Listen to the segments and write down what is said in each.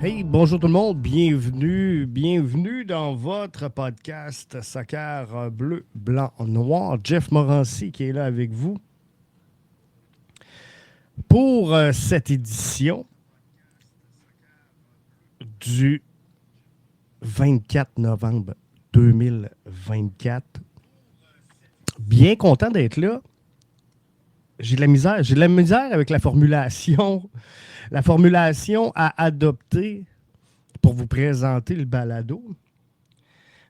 Hey, bonjour tout le monde, bienvenue dans votre podcast Soccer bleu, blanc, noir. Jeff Morancy qui est là avec vous pour cette édition du 24 novembre 2024. Bien content d'être là. J'ai de la misère avec la formulation à adopter pour vous présenter le balado.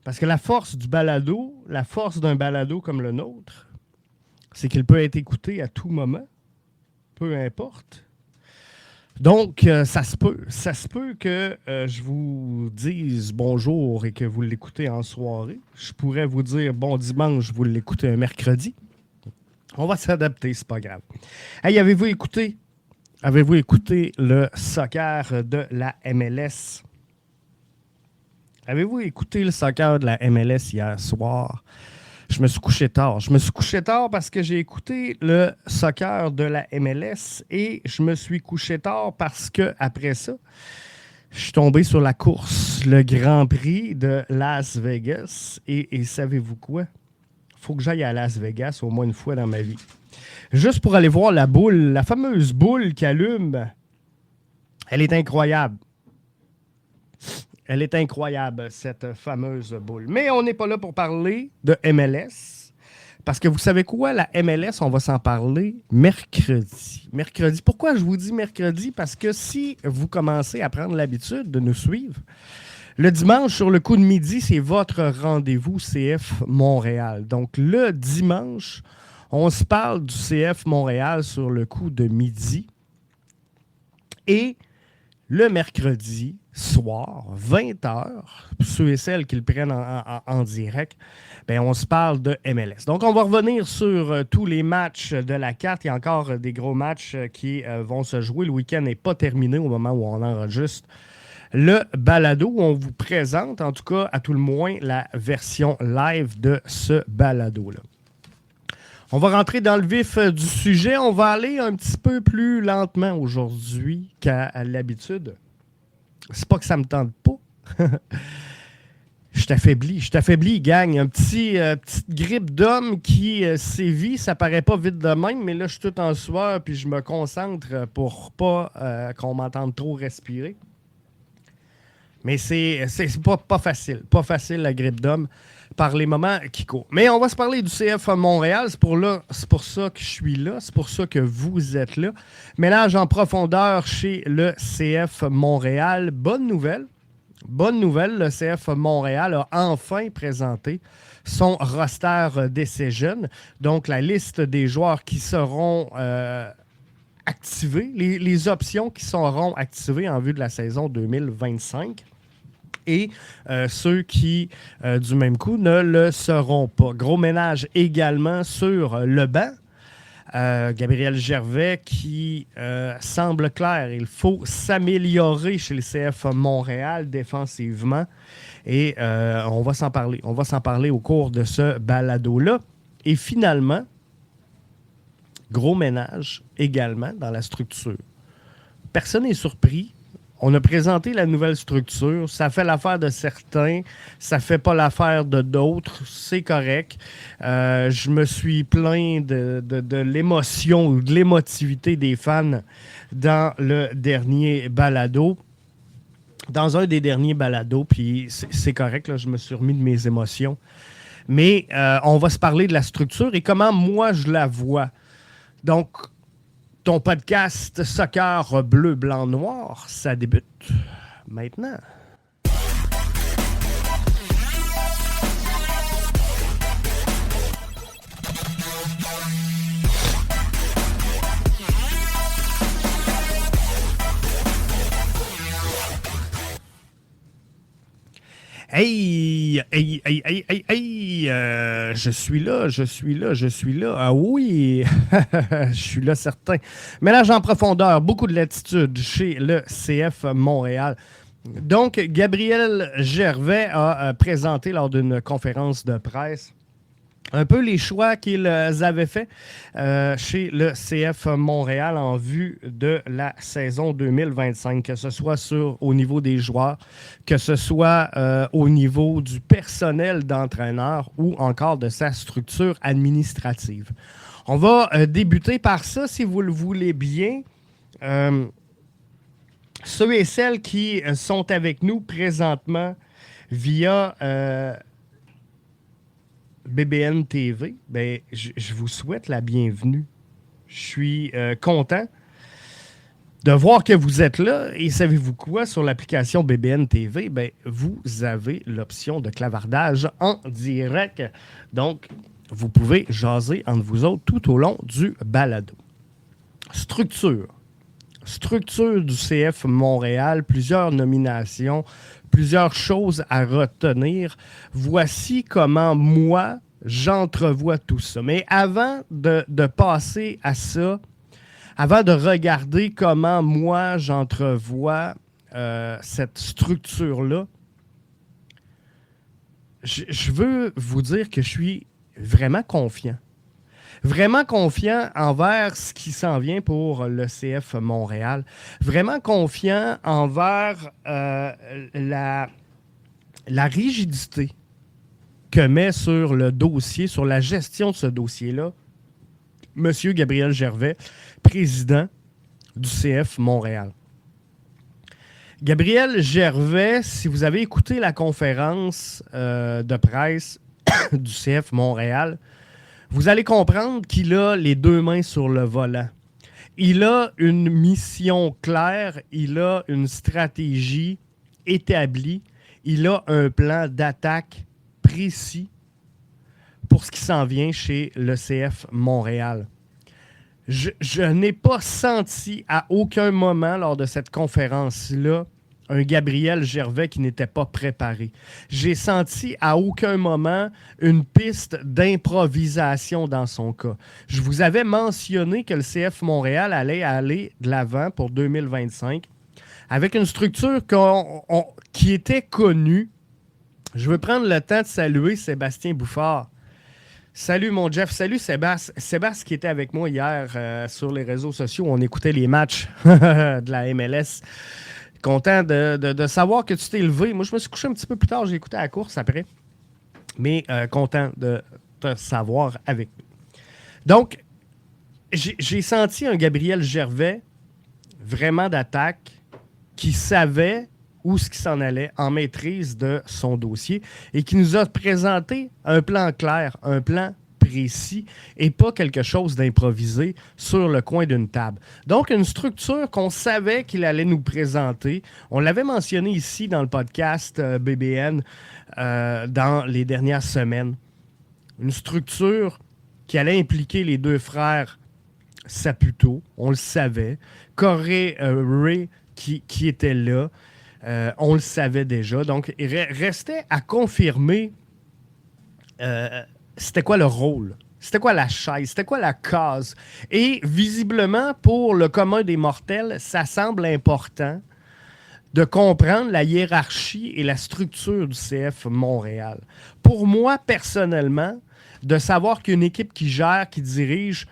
Parce que la force d'un balado comme le nôtre, c'est qu'il peut être écouté à tout moment, peu importe. Donc, ça se peut que je vous dise bonjour et que vous l'écoutez en soirée. Je pourrais vous dire bon dimanche, vous l'écoutez un mercredi. On va s'adapter, c'est pas grave. Hey, avez-vous écouté le soccer de la MLS? Avez-vous écouté le soccer de la MLS hier soir? Je me suis couché tard. Je me suis couché tard parce que j'ai écouté le soccer de la MLS et je me suis couché tard parce que après ça, je suis tombé sur la course, le Grand Prix de Las Vegas. Et savez-vous quoi? Faut que j'aille à Las Vegas au moins une fois dans ma vie. Juste pour aller voir la boule, la fameuse boule qui allume. Elle est incroyable. Elle est incroyable, cette fameuse boule. Mais on n'est pas là pour parler de MLS. Parce que vous savez quoi? La MLS, on va s'en parler mercredi. Mercredi. Pourquoi je vous dis mercredi? Parce que si vous commencez à prendre l'habitude de nous suivre, le dimanche, sur le coup de midi, c'est votre rendez-vous CF Montréal. Donc, le dimanche, on se parle du CF Montréal sur le coup de midi. Et le mercredi soir, 20h, ceux et celles qui le prennent en direct, ben on se parle de MLS. Donc, on va revenir sur tous les matchs de la carte. Il y a encore des gros matchs qui vont se jouer. Le week-end n'est pas terminé au moment où on enregistre le balado, où on vous présente, en tout cas, à tout le moins, la version live de ce balado-là. On va rentrer dans le vif du sujet. On va aller un petit peu plus lentement aujourd'hui qu'à l'habitude. C'est pas que ça me tente pas. Je t'affaiblis, gang. Petite grippe d'homme qui sévit. Ça paraît pas vite de même, mais là, je suis tout en sueur puis je me concentre pour pas qu'on m'entende trop respirer. Mais c'est pas facile. Pas facile, la grippe d'homme, par les moments qui courent. Mais on va se parler du CF Montréal. C'est pour ça que je suis là. C'est pour ça que vous êtes là. Ménage en profondeur chez le CF Montréal. Bonne nouvelle. Le CF Montréal a enfin présenté son roster d'essais jeunes. Donc, la liste des joueurs qui seront activés, les options qui seront activées en vue de la saison 2025. Et ceux qui, du même coup, ne le seront pas. Gros ménage également sur le banc. Gabriel Gervais qui semble clair. Il faut s'améliorer chez le CF Montréal défensivement. Et on va s'en parler. On va s'en parler au cours de ce balado-là. Et finalement, gros ménage également dans la structure. Personne n'est surpris. On a présenté la nouvelle structure. Ça fait l'affaire de certains. Ça fait pas l'affaire de d'autres. C'est correct. Je me suis plaint de l'émotion ou de l'émotivité des fans dans le dernier balado. Dans un des derniers balados, puis c'est correct, là, je me suis remis de mes émotions. Mais on va se parler de la structure et comment moi je la vois. Donc, ton podcast Soccer bleu, blanc, noir, ça débute maintenant. Hey, je suis là. Ah oui, je suis là certain. Ménage en profondeur, beaucoup de latitude chez le CF Montréal. Donc, Gabriel Gervais a présenté lors d'une conférence de presse un peu les choix qu'ils avaient faits chez le CF Montréal en vue de la saison 2025, que ce soit au niveau des joueurs, que ce soit au niveau du personnel d'entraîneur ou encore de sa structure administrative. On va débuter par ça, si vous le voulez bien. Ceux et celles qui sont avec nous présentement via BBN TV, ben, je vous souhaite la bienvenue. Je suis content de voir que vous êtes là. Et savez-vous quoi? Sur l'application BBN TV, ben, vous avez l'option de clavardage en direct. Donc, vous pouvez jaser entre vous autres tout au long du balado. Structure du CF Montréal, plusieurs nominations, plusieurs choses à retenir. Voici comment moi, j'entrevois tout ça. Mais avant de passer à ça, avant de regarder comment moi, j'entrevois cette structure-là, je veux vous dire que je suis vraiment confiant. Vraiment confiant envers ce qui s'en vient pour le CF Montréal. Vraiment confiant envers la rigidité que met sur le dossier, sur la gestion de ce dossier-là, M. Gabriel Gervais, président du CF Montréal. Gabriel Gervais, si vous avez écouté la conférence de presse du CF Montréal, vous allez comprendre qu'il a les deux mains sur le volant. Il a une mission claire, il a une stratégie établie, il a un plan d'attaque précis pour ce qui s'en vient chez le CF Montréal. Je n'ai pas senti à aucun moment lors de cette conférence-là un Gabriel Gervais qui n'était pas préparé. J'ai senti à aucun moment une piste d'improvisation dans son cas. Je vous avais mentionné que le CF Montréal allait aller de l'avant pour 2025 avec une structure qui était connue. Je veux prendre le temps de saluer Sébastien Bouffard. Salut mon Jeff, salut Sébastien. Sébastien qui était avec moi hier sur les réseaux sociaux, on écoutait les matchs de la MLS. Content de savoir que tu t'es levé. Moi, je me suis couché un petit peu plus tard. J'ai écouté la course après. Mais content de te savoir avec nous. Donc, j'ai senti un Gabriel Gervais vraiment d'attaque qui savait où ce qui s'en allait en maîtrise de son dossier et qui nous a présenté un plan clair, un plan précis et pas quelque chose d'improvisé sur le coin d'une table. Donc, une structure qu'on savait qu'il allait nous présenter. On l'avait mentionné ici dans le podcast BBN dans les dernières semaines. Une structure qui allait impliquer les deux frères Saputo, on le savait. Corey Ray qui était là, on le savait déjà. Donc, il restait à confirmer c'était quoi le rôle, c'était quoi la chaise, c'était quoi la case. Et visiblement, pour le commun des mortels, ça semble important de comprendre la hiérarchie et la structure du CF Montréal. Pour moi, personnellement, de savoir qu'une équipe qui gère, qui dirige,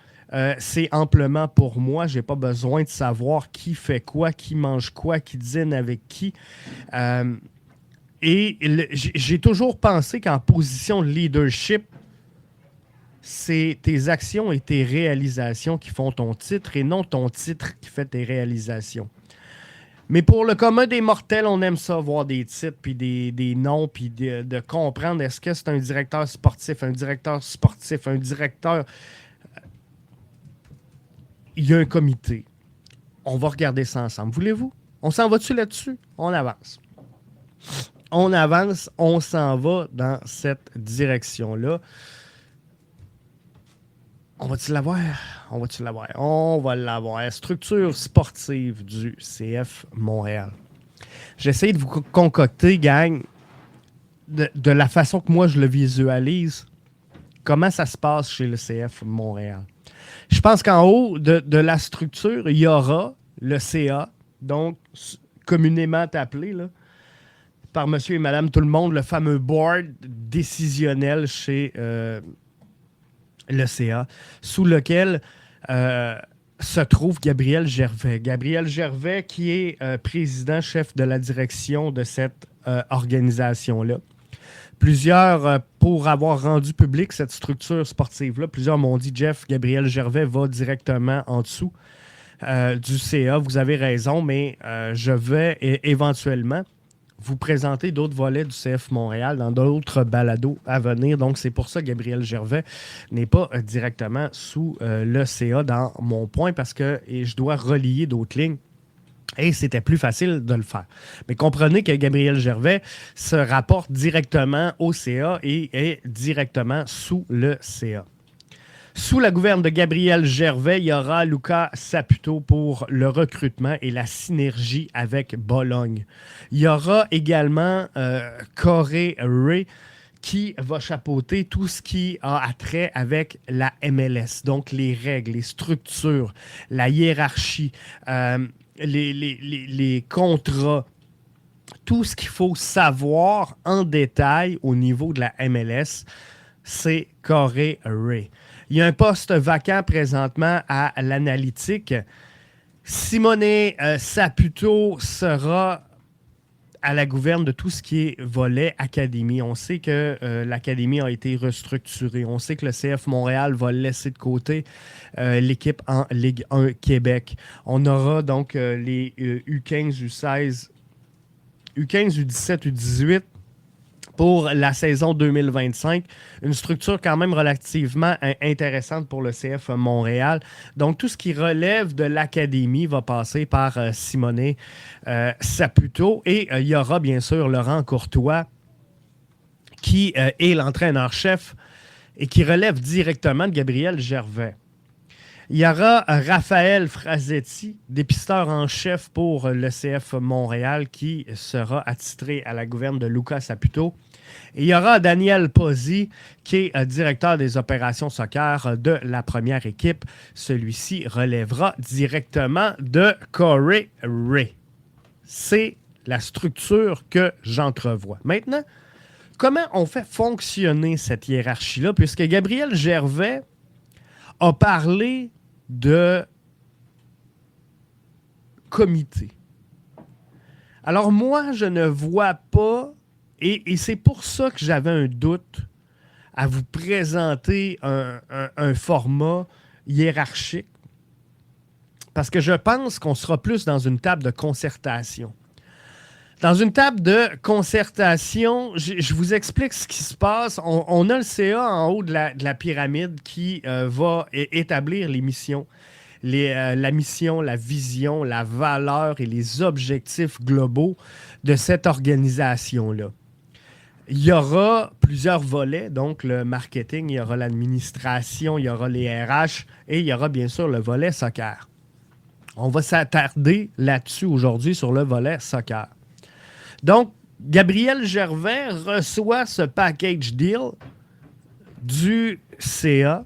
c'est amplement pour moi. Je n'ai pas besoin de savoir qui fait quoi, qui mange quoi, qui dîne avec qui. J'ai toujours pensé qu'en position de leadership, c'est tes actions et tes réalisations qui font ton titre et non ton titre qui fait tes réalisations. Mais pour le commun des mortels, on aime ça, voir des titres, puis des noms, puis de comprendre est-ce que c'est un directeur sportif, un directeur... Il y a un comité. On va regarder ça ensemble. Voulez-vous? On s'en va-tu là-dessus? On avance. On avance, on s'en va dans cette direction-là. On va-tu l'avoir? On va-tu l'avoir? On va l'avoir. Structure sportive du CF Montréal. J'essaie de vous concocter, gang, de la façon que moi je le visualise, comment ça se passe chez le CF Montréal. Je pense qu'en haut de la structure, il y aura le CA, donc communément appelé là, par monsieur et madame tout le monde, le fameux board décisionnel chez le CA, sous lequel se trouve Gabriel Gervais. Gabriel Gervais qui est président-chef de la direction de cette organisation-là. Plusieurs, pour avoir rendu public cette structure sportive-là, plusieurs m'ont dit, Jeff, Gabriel Gervais va directement en dessous du CA. Vous avez raison, mais je vais éventuellement vous présenter d'autres volets du CF Montréal dans d'autres balados à venir. Donc, c'est pour ça que Gabriel Gervais n'est pas directement sous le CA dans mon point parce que je dois relier d'autres lignes. Et c'était plus facile de le faire. Mais comprenez que Gabriel Gervais se rapporte directement au CA et est directement sous le CA. Sous la gouverne de Gabriel Gervais, il y aura Luca Saputo pour le recrutement et la synergie avec Bologne. Il y aura également Corey Ray qui va chapeauter tout ce qui a trait avec la MLS. Donc, les règles, les structures, la hiérarchie, les contrats, tout ce qu'il faut savoir en détail au niveau de la MLS, c'est Corey Ray. Il y a un poste vacant présentement à l'analytique. Simone Saputo sera à la gouverne de tout ce qui est volet académie. On sait que l'académie a été restructurée. On sait que le CF Montréal va laisser de côté l'équipe en Ligue 1 Québec. On aura donc les U15, U16, U15, U17, U18 pour la saison 2025. Une structure quand même relativement intéressante pour le CF Montréal. Donc, tout ce qui relève de l'académie va passer par Simone Saputo. Et il y aura bien sûr Laurent Courtois, qui est l'entraîneur-chef et qui relève directement de Gabriel Gervais. Il y aura Raphaël Frazetti, dépisteur en chef pour le CF Montréal, qui sera attitré à la gouverne de Luca Saputo. Et il y aura Daniel Pozzi, qui est directeur des opérations soccer de la première équipe. Celui-ci relèvera directement de Corey Ray. C'est la structure que j'entrevois. Maintenant, comment on fait fonctionner cette hiérarchie-là? Puisque Gabriel Gervais a parlé de comité. Alors moi, je ne vois pas, et c'est pour ça que j'avais un doute à vous présenter un format hiérarchique, parce que je pense qu'on sera plus dans une table de concertation. Dans une table de concertation, je vous explique ce qui se passe. On a le CA en haut de la pyramide qui va établir les missions. La mission, la vision, la valeur et les objectifs globaux de cette organisation-là. Il y aura plusieurs volets, donc le marketing, il y aura l'administration, il y aura les RH et il y aura bien sûr le volet soccer. On va s'attarder là-dessus aujourd'hui sur le volet soccer. Donc, Gabriel Gervais reçoit ce package deal du CA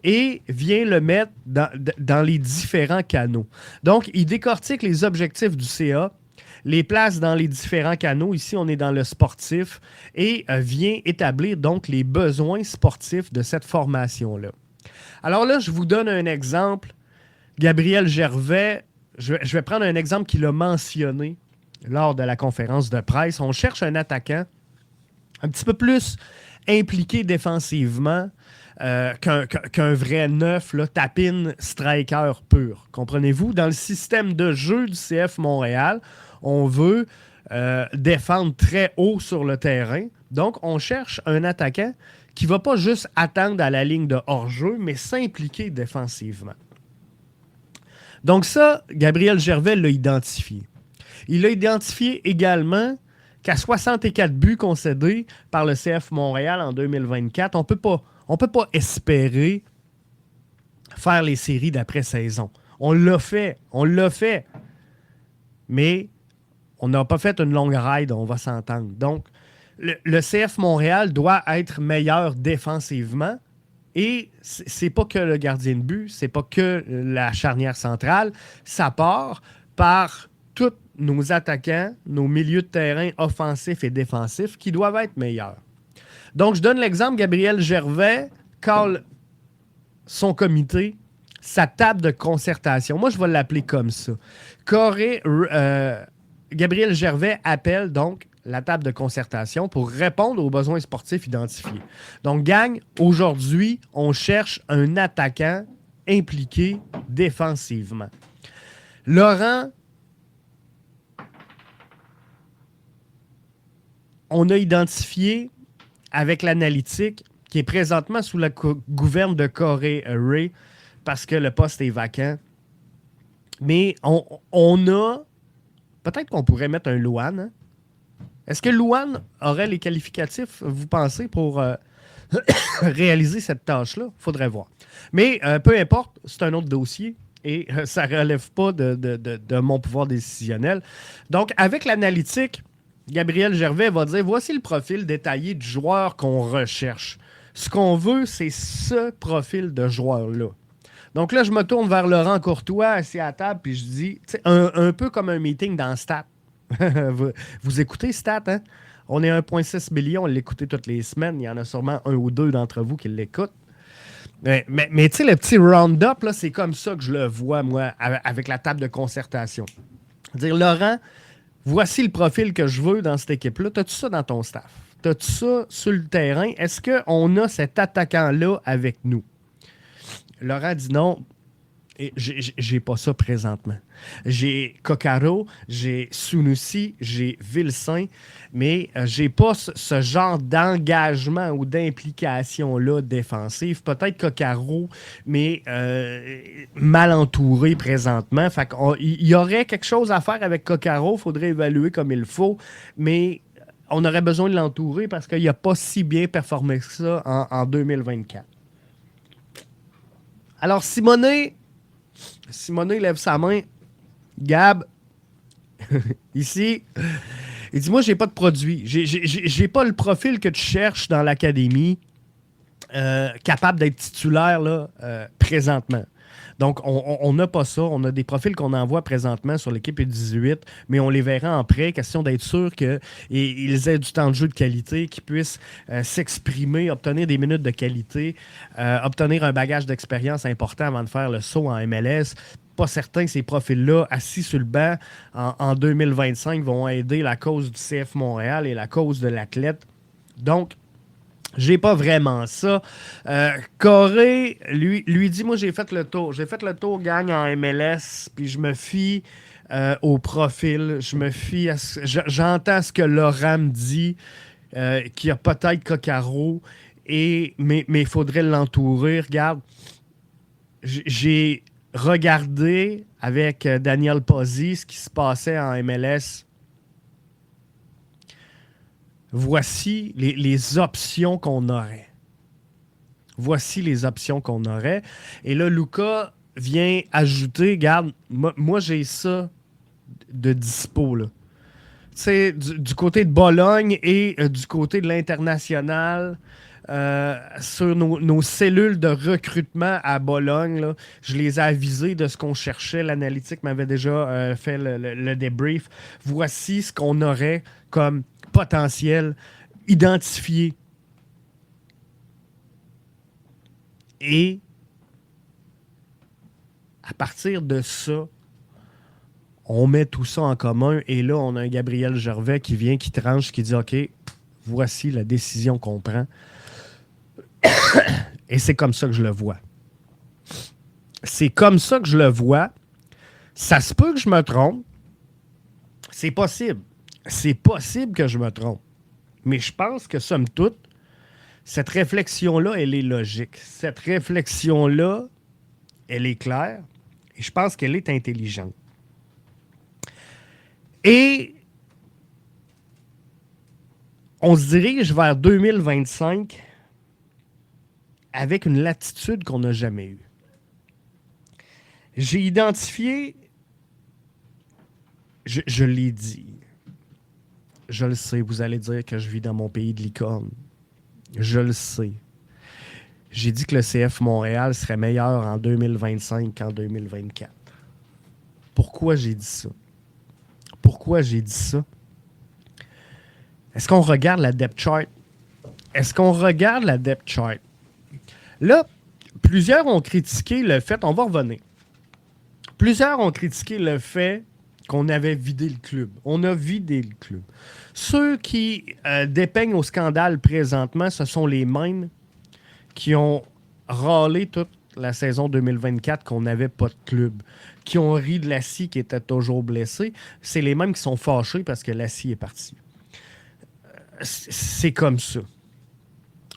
et vient le mettre dans les différents canaux. Donc, il décortique les objectifs du CA, les place dans les différents canaux. Ici, on est dans le sportif et vient établir donc les besoins sportifs de cette formation-là. Alors là, je vous donne un exemple. Gabriel Gervais, je vais prendre un exemple qu'il a mentionné lors de la conférence de presse. On cherche un attaquant un petit peu plus impliqué défensivement qu'un vrai neuf, là, tapine striker pur. Comprenez-vous? Dans le système de jeu du CF Montréal, on veut défendre très haut sur le terrain. Donc, on cherche un attaquant qui ne va pas juste attendre à la ligne de hors-jeu, mais s'impliquer défensivement. Donc ça, Gabriel Gervais l'a identifié. Il a identifié également qu'à 64 buts concédés par le CF Montréal en 2024, on peut pas espérer faire les séries d'après-saison. On l'a fait. Mais on n'a pas fait une longue ride, on va s'entendre. Donc, le CF Montréal doit être meilleur défensivement. Et c'est pas que le gardien de but, c'est pas que la charnière centrale. Ça part par tous nos attaquants, nos milieux de terrain offensifs et défensifs qui doivent être meilleurs. Donc, je donne l'exemple, Gabriel Gervais son comité, sa table de concertation. Moi, je vais l'appeler comme ça. Gabriel Gervais appelle donc la table de concertation pour répondre aux besoins sportifs identifiés. Donc, gang, aujourd'hui, on cherche un attaquant impliqué défensivement. Laurent, on a identifié avec l'analytique qui est présentement sous la gouverne de Corey Ray parce que le poste est vacant. Mais on a... Peut-être qu'on pourrait mettre un Louane. Hein? Est-ce que Louane aurait les qualificatifs, vous pensez, pour réaliser cette tâche-là? Il faudrait voir. Mais peu importe, c'est un autre dossier et ça ne relève pas de mon pouvoir décisionnel. Donc, avec l'analytique, Gabriel Gervais va dire, voici le profil détaillé du joueur qu'on recherche. Ce qu'on veut, c'est ce profil de joueur-là. Donc là, je me tourne vers Laurent Courtois, assis à la table, puis je dis, un peu comme un meeting dans Stat. vous écoutez Stat, hein? On est 1,6 million, on l'écoute toutes les semaines. Il y en a sûrement un ou deux d'entre vous qui l'écoutent. Mais tu sais, le petit round-up, là, c'est comme ça que je le vois, moi, avec la table de concertation. Dire, Laurent, voici le profil que je veux dans cette équipe-là. T'as-tu ça dans ton staff? T'as-tu ça sur le terrain? Est-ce qu'on a cet attaquant-là avec nous? Laurent dit non, et j'ai pas ça présentement. J'ai Coccaro, j'ai Sunusi, j'ai Vilsain, mais j'ai pas ce genre d'engagement ou d'implication-là défensive. Peut-être Coccaro, mais mal entouré présentement. Fait qu'il y aurait quelque chose à faire avec Coccaro, il faudrait évaluer comme il faut, mais on aurait besoin de l'entourer parce qu'il n'a pas si bien performé que ça en 2024. Alors, Simonet lève sa main. Gab, ici, il dit, moi, j'ai pas de produit. J'ai pas le profil que tu cherches dans l'académie capable d'être titulaire là, présentement. Donc, on n'a pas ça. On a des profils qu'on envoie présentement sur l'équipe U18, mais on les verra en prêt. Question d'être sûr qu'ils aient du temps de jeu de qualité, qu'ils puissent s'exprimer, obtenir des minutes de qualité, obtenir un bagage d'expérience important avant de faire le saut en MLS. Pas certain que ces profils-là, assis sur le banc en 2025, vont aider la cause du CF Montréal et la cause de l'athlète. Donc, j'ai pas vraiment ça. Corée, lui dit, moi, j'ai fait le tour. J'ai fait le tour, gang, en MLS, puis je me fie au profil. Je me fie à j'entends ce que Laurent me dit, qu'il y a peut-être Coccaro, mais il faudrait l'entourer. Regarde, j'ai regardé avec Daniel Pozzi ce qui se passait en MLS. Voici les options qu'on aurait. Voici les options qu'on aurait. Et là, Luca vient ajouter, regarde, moi j'ai ça de dispo. Tu sais, du côté de Bologne et du côté de l'international, sur nos cellules de recrutement à Bologne, là, je les ai avisés de ce qu'on cherchait. L'analytique m'avait déjà fait le débrief. Voici ce qu'on aurait comme potentiel identifié. Et à partir de ça, on met tout ça en commun et là, on a un Gabriel Gervais qui vient, qui tranche, qui dit « OK, voici la décision qu'on prend. » Et c'est comme ça que je le vois. C'est comme ça que je le vois. Ça se peut que je me trompe. C'est possible. C'est possible que je me trompe. Mais je pense que, somme toute, cette réflexion-là, elle est logique. Cette réflexion-là, elle est claire. Et je pense qu'elle est intelligente. Et on se dirige vers 2025 avec une latitude qu'on n'a jamais eue. J'ai identifié, je l'ai dit, je le sais, vous allez dire que je vis dans mon pays de licorne. Je le sais. J'ai dit que le CF Montréal serait meilleur en 2025 qu'en 2024. Pourquoi j'ai dit ça? Pourquoi j'ai dit ça? Est-ce qu'on regarde la depth chart? Est-ce qu'on regarde la depth chart? Là, plusieurs ont critiqué le fait, on va revenir, plusieurs ont critiqué le fait qu'on avait vidé le club. On a vidé le club. Ceux qui dépeignent au scandale présentement, ce sont les mêmes qui ont râlé toute la saison 2024 qu'on n'avait pas de club, qui ont ri de Lassie qui était toujours blessé. C'est les mêmes qui sont fâchés parce que Lassie est parti. C'est comme ça.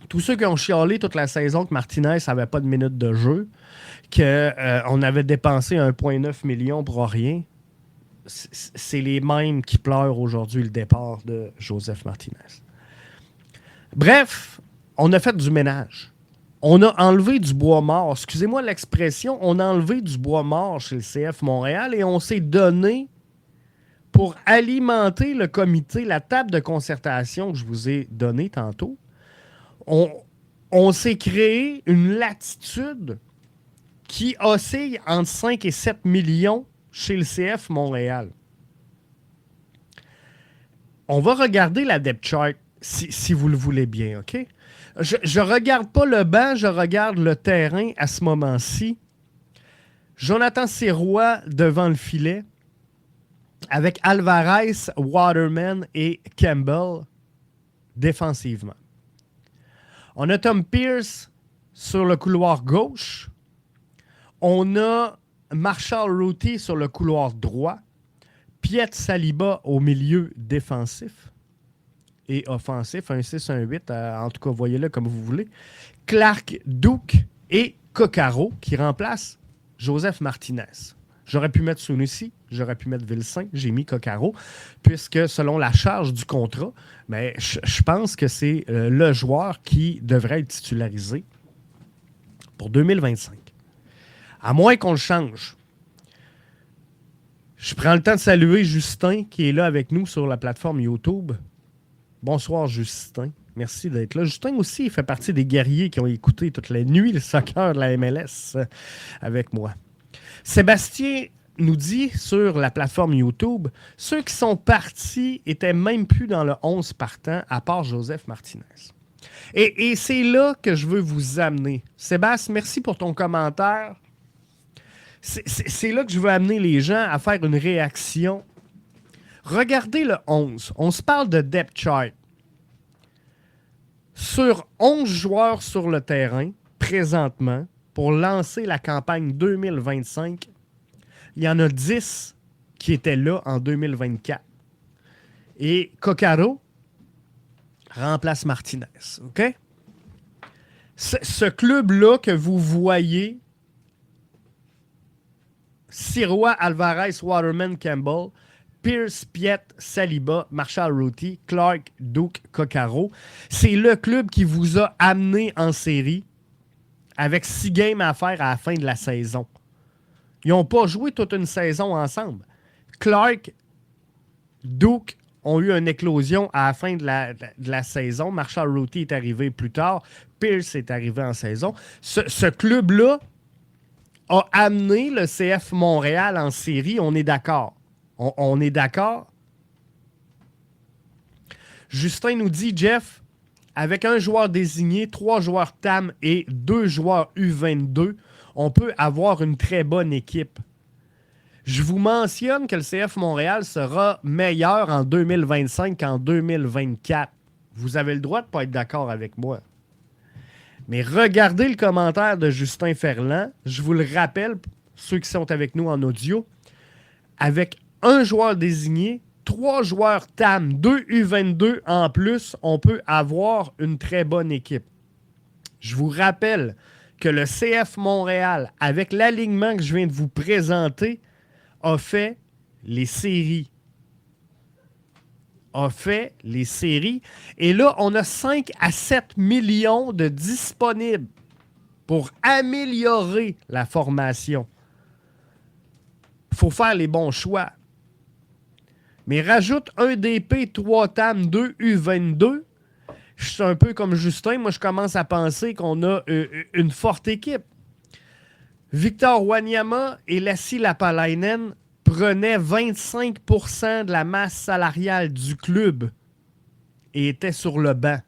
Tous ceux qui ont chialé toute la saison que Martinez n'avait pas de minutes de jeu, qu'on avait dépensé 1,9 million pour rien, c'est les mêmes qui pleurent aujourd'hui le départ de Joseph Martinez. Bref, on a fait du ménage. On a enlevé du bois mort. Excusez-moi l'expression, on a enlevé du bois mort chez le CF Montréal et on s'est donné pour alimenter le comité, la table de concertation que je vous ai donnée tantôt. On s'est créé une latitude qui oscille entre 5 et 7 millions chez le CF Montréal. On va regarder la depth chart si vous le voulez bien, OK? Je regarde pas le banc, je regarde le terrain à ce moment-ci. Jonathan Sirois devant le filet avec Alvarez, Waterman et Campbell défensivement. On a Tom Pierce sur le couloir gauche. On a Marshall Rutty sur le couloir droit. Piet Saliba au milieu défensif et offensif, un 6, un 8, en tout cas, voyez-le comme vous voulez. Clark, Duke et Coccaro qui remplacent Joseph Martinez. J'aurais pu mettre Sunusi, j'aurais pu mettre Vilsain, j'ai mis Coccaro, puisque selon la charge du contrat, mais je pense que c'est le joueur qui devrait être titularisé pour 2025. À moins qu'on le change. Je prends le temps de saluer Justin qui est là avec nous sur la plateforme YouTube. Bonsoir Justin, merci d'être là. Justin aussi, il fait partie des guerriers qui ont écouté toute la nuit le soccer de la MLS avec moi. Sébastien nous dit sur la plateforme YouTube, ceux qui sont partis étaient même plus dans le 11 partant à part Joseph Martinez. Et c'est là que je veux vous amener. Sébastien, merci pour ton commentaire. C'est là que je veux amener les gens à faire une réaction. Regardez le 11. On se parle de depth chart. Sur 11 joueurs sur le terrain, présentement, pour lancer la campagne 2025, il y en a 10 qui étaient là en 2024. Et Coccaro remplace Martinez. OK? Ce club-là que vous voyez, Sirois, Alvarez, Waterman, Campbell, Pierce, Piet, Saliba, Marshall Rutty, Clark, Duke, Coccaro, c'est le club qui vous a amené en série avec 6 games à faire à la fin de la saison. Ils n'ont pas joué toute une saison ensemble. Clark, Duke ont eu une éclosion à la fin de la saison. Marshall Rutty est arrivé plus tard. Pierce est arrivé en saison. Ce club-là a amené le CF Montréal en série. On est d'accord. On est d'accord. Justin nous dit, Jeff, avec un joueur désigné, 3 joueurs TAM et 2 joueurs U22, on peut avoir une très bonne équipe. Je vous mentionne que le CF Montréal sera meilleur en 2025 qu'en 2024. Vous avez le droit de ne pas être d'accord avec moi. Mais regardez le commentaire de Justin Ferland. Je vous le rappelle, ceux qui sont avec nous en audio, avec un joueur désigné, 3 joueurs TAM, 2 U22 en plus, on peut avoir une très bonne équipe. Je vous rappelle que le CF Montréal, avec l'alignement que je viens de vous présenter, a fait les séries. Et là, on a 5 à 7 millions de disponibles pour améliorer la formation. Il faut faire les bons choix. Mais rajoute un DP, 3 TAM, 2 U22. Je suis un peu comme Justin. Moi, je commence à penser qu'on a une forte équipe. Victor Wanyama et Lassi Lapalainen prenaient 25% de la masse salariale du club et étaient sur le banc.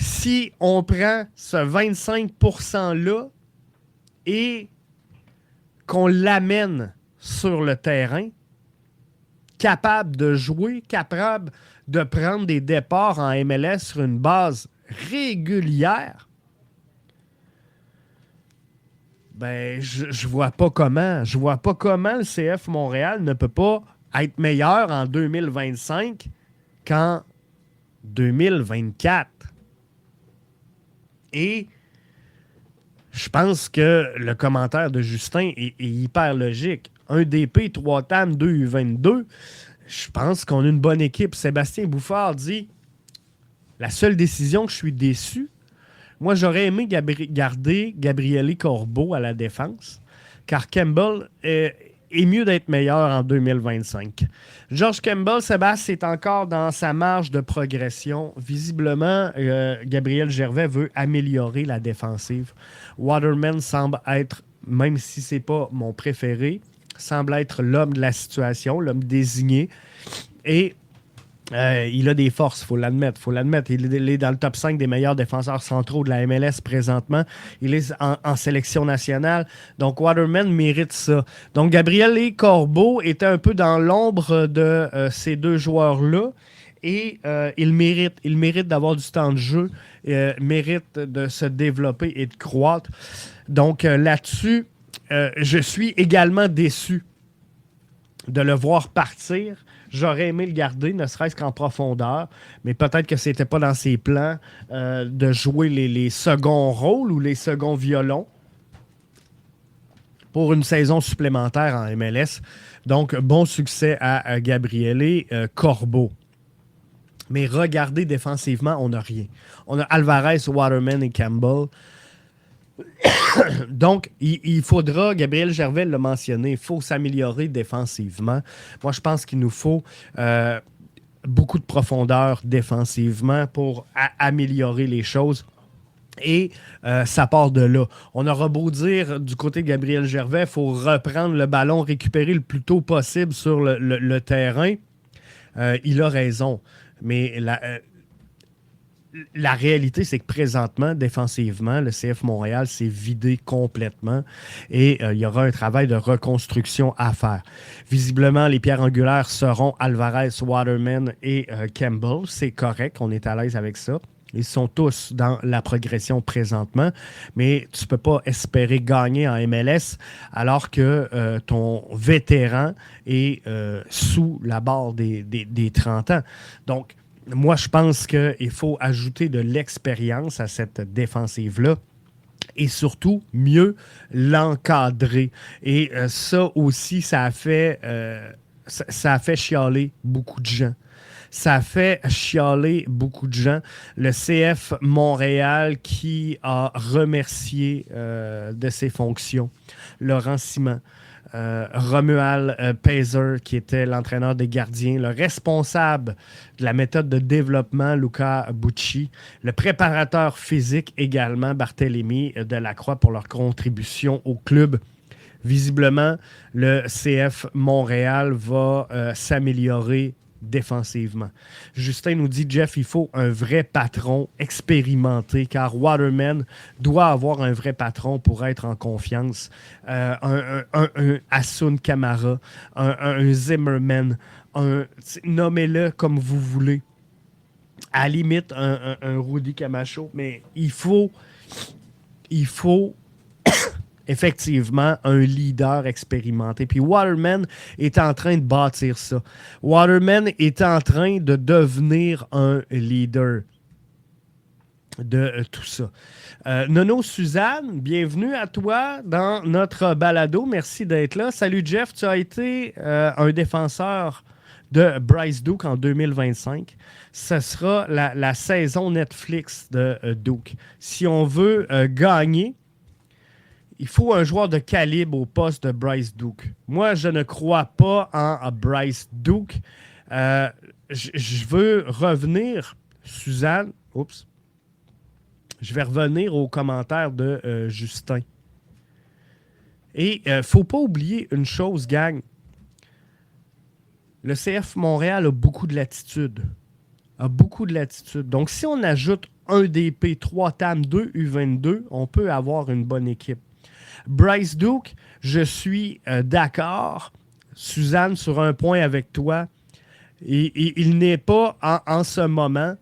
Si on prend ce 25%-là et qu'on l'amène sur le terrain, capable de jouer, capable de prendre des départs en MLS sur une base régulière, ben, je vois pas comment. Je vois pas comment le CF Montréal ne peut pas être meilleur en 2025 qu'en 2024. Et je pense que le commentaire de Justin est hyper logique. Un DP, 3 TAM, 2 U22. Je pense qu'on a une bonne équipe. Sébastien Bouffard dit « La seule décision que je suis déçu, moi, j'aurais aimé garder Gabriele Corbeau à la défense, car Campbell est mieux d'être meilleur en 2025. George Campbell, Sébastien, est encore dans sa marge de progression. Visiblement, Gabriel Gervais veut améliorer la défensive. Waterman semble être, même si c'est pas mon préféré, semble être l'homme de la situation, l'homme désigné. Et il a des forces, il faut l'admettre. Il est dans le top 5 des meilleurs défenseurs centraux de la MLS présentement. Il est en sélection nationale. Donc, Waterman mérite ça. Donc, Gabriel Corbeau était un peu dans l'ombre de ces deux joueurs-là. Et il mérite d'avoir du temps de jeu, mérite de se développer et de croître. Donc, là-dessus, je suis également déçu de le voir partir. J'aurais aimé le garder, ne serait-ce qu'en profondeur, mais peut-être que c'était pas dans ses plans de jouer les seconds rôles ou les seconds violons pour une saison supplémentaire en MLS. Donc, bon succès à Gabriele Corbeau. Mais regardez défensivement, on n'a rien. On a Alvarez, Waterman et Campbell. Donc, il faudra, Gabriel Gervais l'a mentionné, il faut s'améliorer défensivement. Moi, je pense qu'il nous faut beaucoup de profondeur défensivement pour améliorer les choses. Et ça part de là. On aura beau dire du côté de Gabriel Gervais, il faut reprendre le ballon, récupérer le plus tôt possible sur le terrain. Il a raison. Mais la réalité, c'est que présentement, défensivement, le CF Montréal s'est vidé complètement et il y aura un travail de reconstruction à faire. Visiblement, les pierres angulaires seront Alvarez, Waterman et Campbell. C'est correct, on est à l'aise avec ça. Ils sont tous dans la progression présentement, mais tu ne peux pas espérer gagner en MLS alors que ton vétéran est sous la barre des 30 ans. Donc, moi, je pense qu'il faut ajouter de l'expérience à cette défensive-là et surtout mieux l'encadrer. Et ça aussi, ça a fait chialer beaucoup de gens. Ça a fait chialer beaucoup de gens. Le CF Montréal qui a remercié de ses fonctions Laurent Simon, Romuald Paiser, qui était l'entraîneur des gardiens, le responsable de la méthode de développement, Luca Bucci, le préparateur physique également, Barthélemy Delacroix, pour leur contribution au club. Visiblement, le CF Montréal va s'améliorer défensivement. Justin nous dit, Jeff, il faut un vrai patron expérimenté, car Waterman doit avoir un vrai patron pour être en confiance. Un Hassoun Camara, un Zimmerman, nommez-le comme vous voulez. À la limite, un Rudy Camacho, mais il faut effectivement un leader expérimenté. Puis Waterman est en train de bâtir ça. Waterman est en train de devenir un leader de tout ça. Nono Suzanne, bienvenue à toi dans notre balado. Merci d'être là. Salut Jeff, tu as été un défenseur de Bryce Duke en 2025. Ce sera la saison Netflix de Duke. Si on veut gagner, il faut un joueur de calibre au poste de Bryce Duke. Moi, je ne crois pas en Bryce Duke. Je veux revenir, Suzanne. Oups. Je vais revenir aux commentaires de Justin. Et il ne faut pas oublier une chose, gang. Le CF Montréal a beaucoup de latitude. Donc, si on ajoute 1 DP, 3 TAM, 2 U22, on peut avoir une bonne équipe. Bryce Duke, je suis d'accord, Suzanne, sur un point avec toi. Il n'est pas en ce moment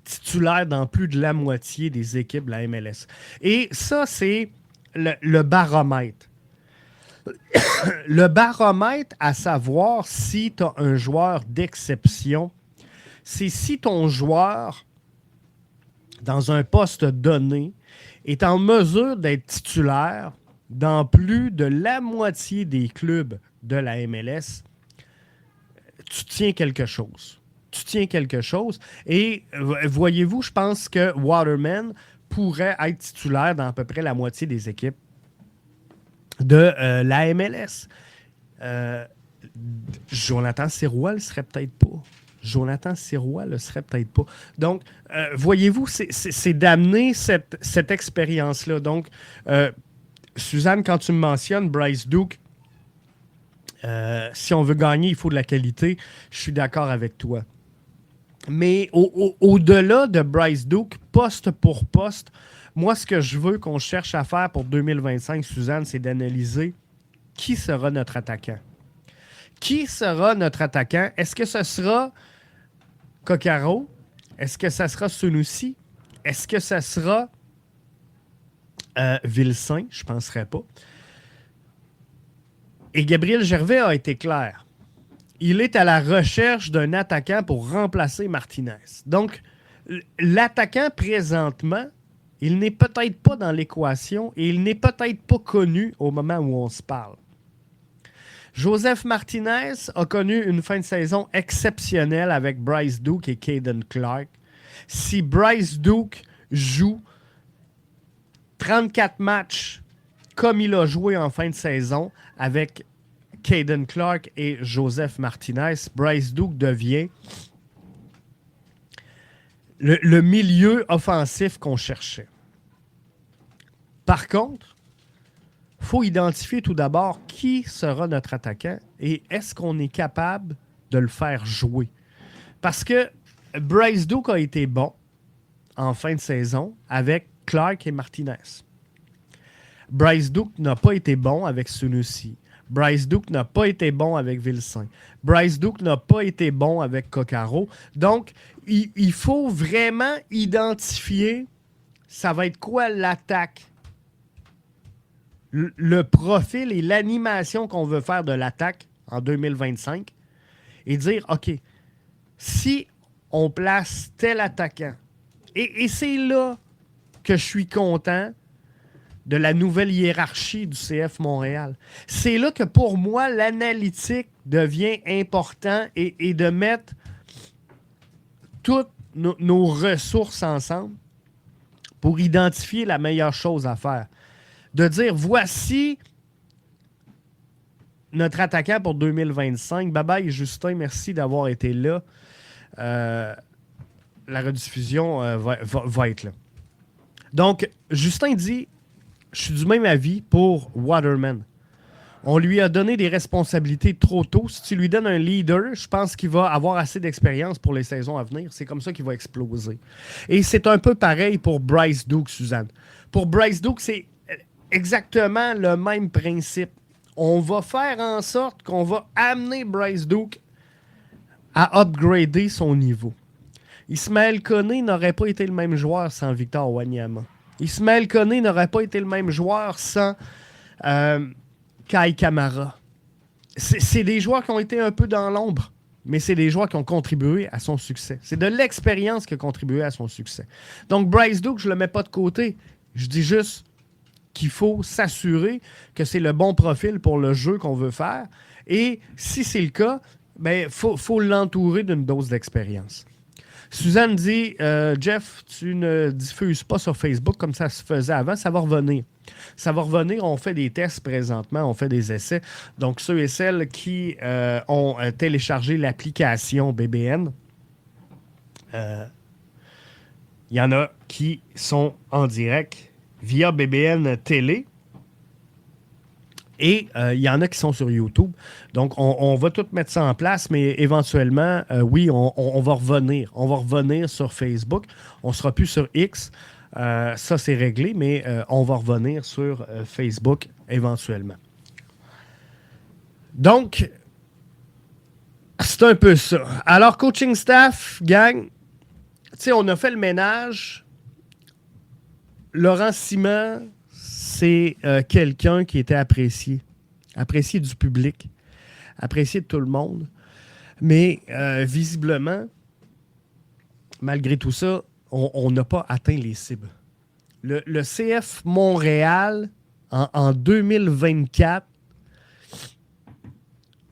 titulaire dans plus de la moitié des équipes de la MLS. Et ça, c'est le baromètre. Le baromètre à savoir si tu as un joueur d'exception, c'est si ton joueur, dans un poste donné, est en mesure d'être titulaire dans plus de la moitié des clubs de la MLS. Tu tiens quelque chose. Tu tiens quelque chose. Et voyez-vous, je pense que Waterman pourrait être titulaire dans à peu près la moitié des équipes de la MLS. Jonathan Sirois le serait peut-être pas. Jonathan Sirois le serait peut-être pas. Donc, voyez-vous, c'est d'amener cette expérience-là. Donc, Suzanne, quand tu me mentionnes Bryce Duke, si on veut gagner, il faut de la qualité. Je suis d'accord avec toi. Mais au-delà de Bryce Duke, poste pour poste, moi, ce que je veux qu'on cherche à faire pour 2025, Suzanne, c'est d'analyser qui sera notre attaquant. Qui sera notre attaquant? Est-ce que ce sera Coccaro? Est-ce que ça sera Sunusi? Est-ce que ça sera Vilsaint? Je ne penserais pas. Et Gabriel Gervais a été clair. Il est à la recherche d'un attaquant pour remplacer Martinez. Donc, l'attaquant présentement, il n'est peut-être pas dans l'équation et il n'est peut-être pas connu au moment où on se parle. Joseph Martinez a connu une fin de saison exceptionnelle avec Bryce Duke et Caden Clark. Si Bryce Duke joue 34 matchs comme il a joué en fin de saison avec Caden Clark et Joseph Martinez, Bryce Duke devient le milieu offensif qu'on cherchait. Par contre, il faut identifier tout d'abord qui sera notre attaquant et est-ce qu'on est capable de le faire jouer. Parce que Bryce Duke a été bon en fin de saison avec Clark et Martinez. Bryce Duke n'a pas été bon avec Sunusi. Bryce Duke n'a pas été bon avec Vilsaint. Bryce Duke n'a pas été bon avec Coccaro. Donc, il faut vraiment identifier ça va être quoi l'attaque, le profil et l'animation qu'on veut faire de l'attaque en 2025 et dire, OK, si on place tel attaquant, et c'est là que je suis content de la nouvelle hiérarchie du CF Montréal. C'est là que pour moi, l'analytique devient important et de mettre toutes nos ressources ensemble pour identifier la meilleure chose à faire. De dire, voici notre attaquant pour 2025. Bye-bye, Justin, merci d'avoir été là. La rediffusion va être là. Donc, Justin dit, je suis du même avis pour Waterman. On lui a donné des responsabilités trop tôt. Si tu lui donnes un leader, je pense qu'il va avoir assez d'expérience pour les saisons à venir. C'est comme ça qu'il va exploser. Et c'est un peu pareil pour Bryce Duke, Suzanne. Pour Bryce Duke, c'est exactement le même principe. On va faire en sorte qu'on va amener Bryce Duke à upgrader son niveau. Ismaël Koné n'aurait pas été le même joueur sans Victor Wanyama. Ismaël Koné n'aurait pas été le même joueur sans Kai Kamara. C'est des joueurs qui ont été un peu dans l'ombre, mais c'est des joueurs qui ont contribué à son succès. C'est de l'expérience qui a contribué à son succès. Donc, Bryce Duke, je ne le mets pas de côté. Je dis juste qu'il faut s'assurer que c'est le bon profil pour le jeu qu'on veut faire. Et si c'est le cas, ben, faut l'entourer d'une dose d'expérience. Suzanne dit, Jeff, tu ne diffuses pas sur Facebook comme ça se faisait avant, ça va revenir. Ça va revenir, on fait des tests présentement, on fait des essais. Donc, ceux et celles qui ont téléchargé l'application BBN, il y en a qui sont en direct via BBN Télé. Et il y en a qui sont sur YouTube. Donc, on va tout mettre ça en place, mais éventuellement, oui, on va revenir. On va revenir sur Facebook. On ne sera plus sur X. Ça, c'est réglé, mais on va revenir sur Facebook éventuellement. Donc, c'est un peu ça. Alors, coaching staff, gang, tu sais, on a fait le ménage. Laurent Simon, c'est quelqu'un qui était apprécié. Apprécié du public. Apprécié de tout le monde. Mais visiblement, malgré tout ça, on n'a pas atteint les cibles. Le CF Montréal, en 2024,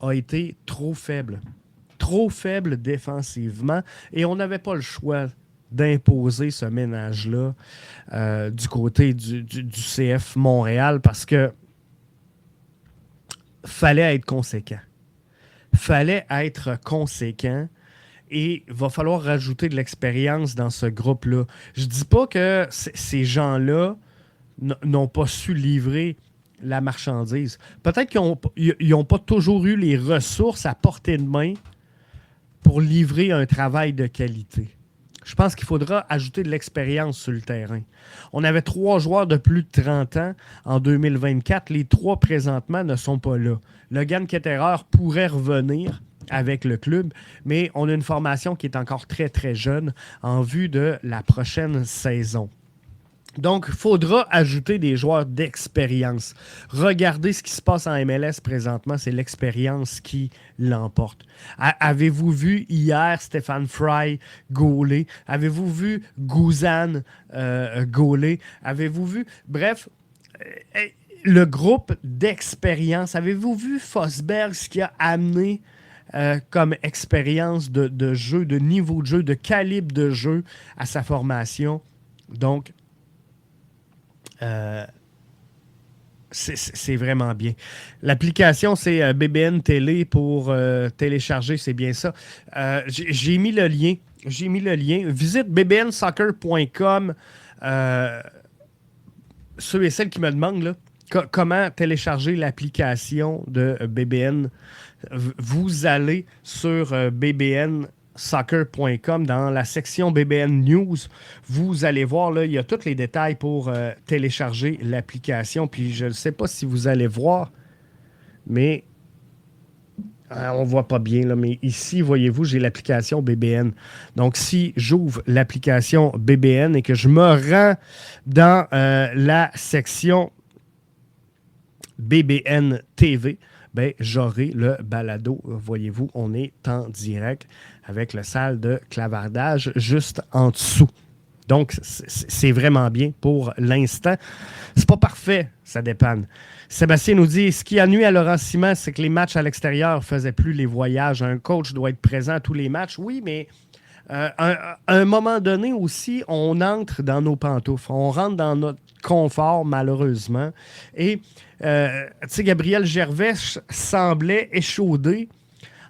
a été trop faible. Trop faible défensivement. Et on n'avait pas le choix d'imposer ce ménage-là du côté du CF Montréal parce que fallait être conséquent. Fallait être conséquent et il va falloir rajouter de l'expérience dans ce groupe-là. Je dis pas que ces gens-là n'ont pas su livrer la marchandise. Peut-être qu'ils n'ont pas toujours eu les ressources à portée de main pour livrer un travail de qualité. Je pense qu'il faudra ajouter de l'expérience sur le terrain. On avait 3 joueurs de plus de 30 ans en 2024. Les 3 présentement ne sont pas là. Logan Ketterer pourrait revenir avec le club, mais on a une formation qui est encore très, très jeune en vue de la prochaine saison. Donc, il faudra ajouter des joueurs d'expérience. Regardez ce qui se passe en MLS présentement, c'est l'expérience qui l'emporte. Avez-vous vu hier Stéphane Fry gauler? Avez-vous vu Guzan gauler? Avez-vous vu... Bref, le groupe d'expérience. Avez-vous vu Forsberg, ce qu'il a amené comme expérience de jeu, de niveau de jeu, de calibre de jeu à sa formation? Donc, c'est vraiment bien. L'application, c'est BBN Télé pour télécharger, c'est bien ça. J'ai mis le lien. Visite bbnsoccer.com. Ceux et celles qui me demandent là, comment télécharger l'application de BBN, vous allez sur bbnsoccer.com dans la section BBN News. Vous allez voir, là, il y a tous les détails pour télécharger l'application. Puis je ne sais pas si vous allez voir, mais on ne voit pas bien, là, mais ici, voyez-vous, j'ai l'application BBN. Donc, si j'ouvre l'application BBN et que je me rends dans la section BBN TV, ben, j'aurai le balado. Voyez-vous, on est en direct avec la salle de clavardage juste en dessous. Donc, c'est vraiment bien pour l'instant. C'est pas parfait, ça dépanne. Sébastien nous dit, ce qui a nuit à Laurent Simon, c'est que les matchs à l'extérieur ne faisaient plus les voyages. Un coach doit être présent à tous les matchs. Oui, mais à un moment donné aussi, on entre dans nos pantoufles. On rentre dans notre confort, malheureusement. Et, tu sais, Gabriel Gervais semblait échaudé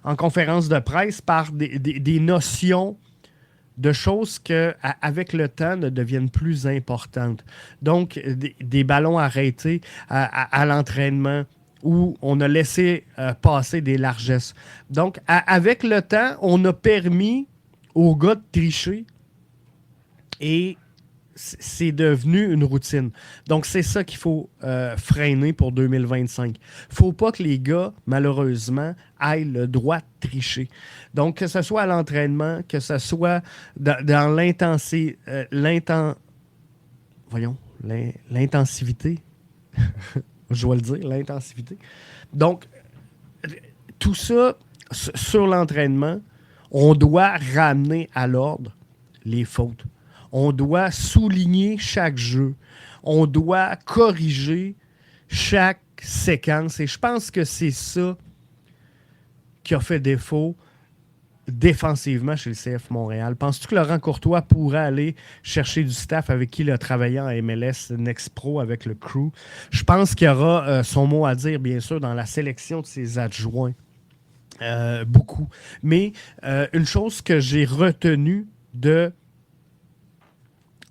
en conférence de presse par des notions de choses qui, avec le temps, ne deviennent plus importantes. Donc, des ballons arrêtés à l'entraînement où on a laissé passer des largesses. Donc, avec le temps, on a permis aux gars de tricher et c'est devenu une routine. Donc, c'est ça qu'il faut freiner pour 2025. Il ne faut pas que les gars, malheureusement, aient le droit de tricher. Donc, que ce soit à l'entraînement, que ce soit dans l'intensivité. Je dois le dire, l'intensivité. Donc, tout ça, sur l'entraînement, on doit ramener à l'ordre les fautes. On doit souligner chaque jeu. On doit corriger chaque séquence. Et je pense que c'est ça qui a fait défaut défensivement chez le CF Montréal. Penses-tu que Laurent Courtois pourrait aller chercher du staff avec qui il a travaillé en MLS Next Pro avec le crew? Je pense qu'il y aura son mot à dire, bien sûr, dans la sélection de ses adjoints. Beaucoup. Mais une chose que j'ai retenue de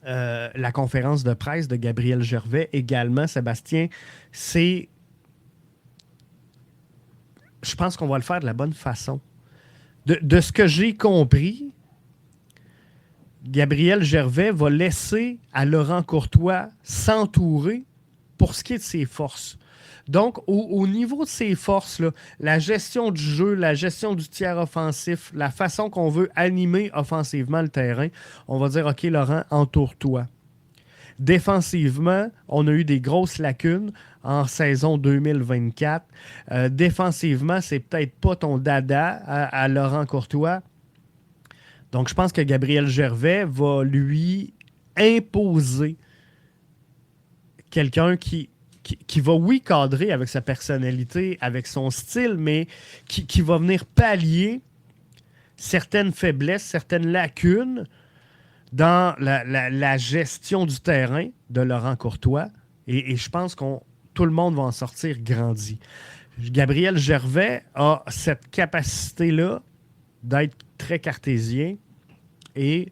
la conférence de presse de Gabriel Gervais également, Sébastien, c'est je pense qu'on va le faire de la bonne façon. De ce que j'ai compris, Gabriel Gervais va laisser à Laurent Courtois s'entourer pour ce qui est de ses forces. Donc, au niveau de ses forces, là, la gestion du jeu, la gestion du tiers offensif, la façon qu'on veut animer offensivement le terrain, on va dire, OK, Laurent, entoure-toi. Défensivement, on a eu des grosses lacunes en saison 2024. Défensivement, c'est peut-être pas ton dada à Laurent Courtois. Donc, je pense que Gabriel Gervais va lui imposer quelqu'un qui va, oui, cadrer avec sa personnalité, avec son style, mais qui va venir pallier certaines faiblesses, certaines lacunes dans la gestion du terrain de Laurent Courtois. Et je pense que tout le monde va en sortir grandi. Gabriel Gervais a cette capacité-là d'être très cartésien et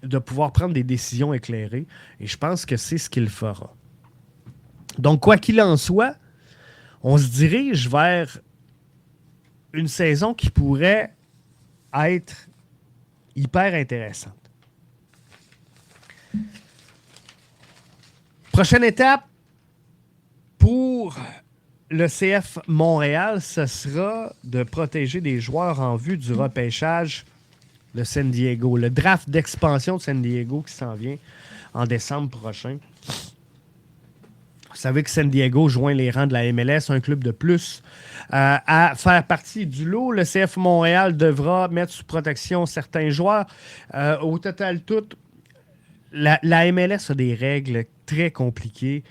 de pouvoir prendre des décisions éclairées. Et je pense que c'est ce qu'il fera. Donc, quoi qu'il en soit, on se dirige vers une saison qui pourrait être hyper intéressante. Prochaine étape pour le CF Montréal, ce sera de protéger des joueurs en vue du repêchage de San Diego. Le draft d'expansion de San Diego qui s'en vient en décembre prochain. Vous savez que San Diego joint les rangs de la MLS, un club de plus. À faire partie du lot, le CF Montréal devra mettre sous protection certains joueurs. Au total, la MLS a des règles très compliquées.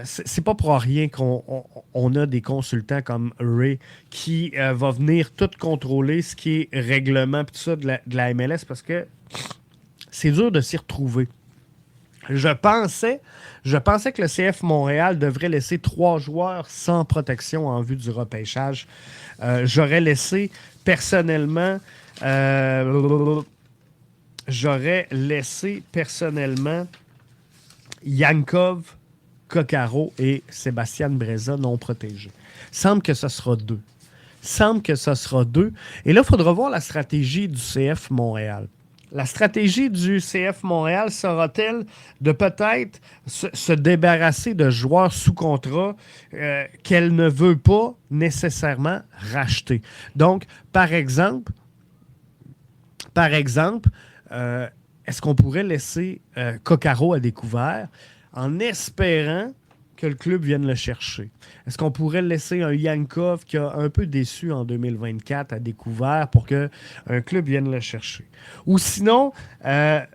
C'est pas pour rien qu'on a des consultants comme Ray qui va venir tout contrôler ce qui est règlement et tout ça de la MLS parce que c'est dur de s'y retrouver. Je pensais que le CF Montréal devrait laisser 3 joueurs sans protection en vue du repêchage. J'aurais laissé personnellement Yankov, Coccaro et Sébastien Breza non protégés. Semble que ce sera 2. Et là, il faudra voir la stratégie du CF Montréal. La stratégie du CF Montréal sera-t-elle de peut-être se débarrasser de joueurs sous contrat qu'elle ne veut pas nécessairement racheter? Donc, par exemple, est-ce qu'on pourrait laisser Coccaro à découvert en espérant que le club vienne le chercher? Est-ce qu'on pourrait laisser un Yankov qui a un peu déçu en 2024 à découvert pour qu'un club vienne le chercher? Ou sinon, faire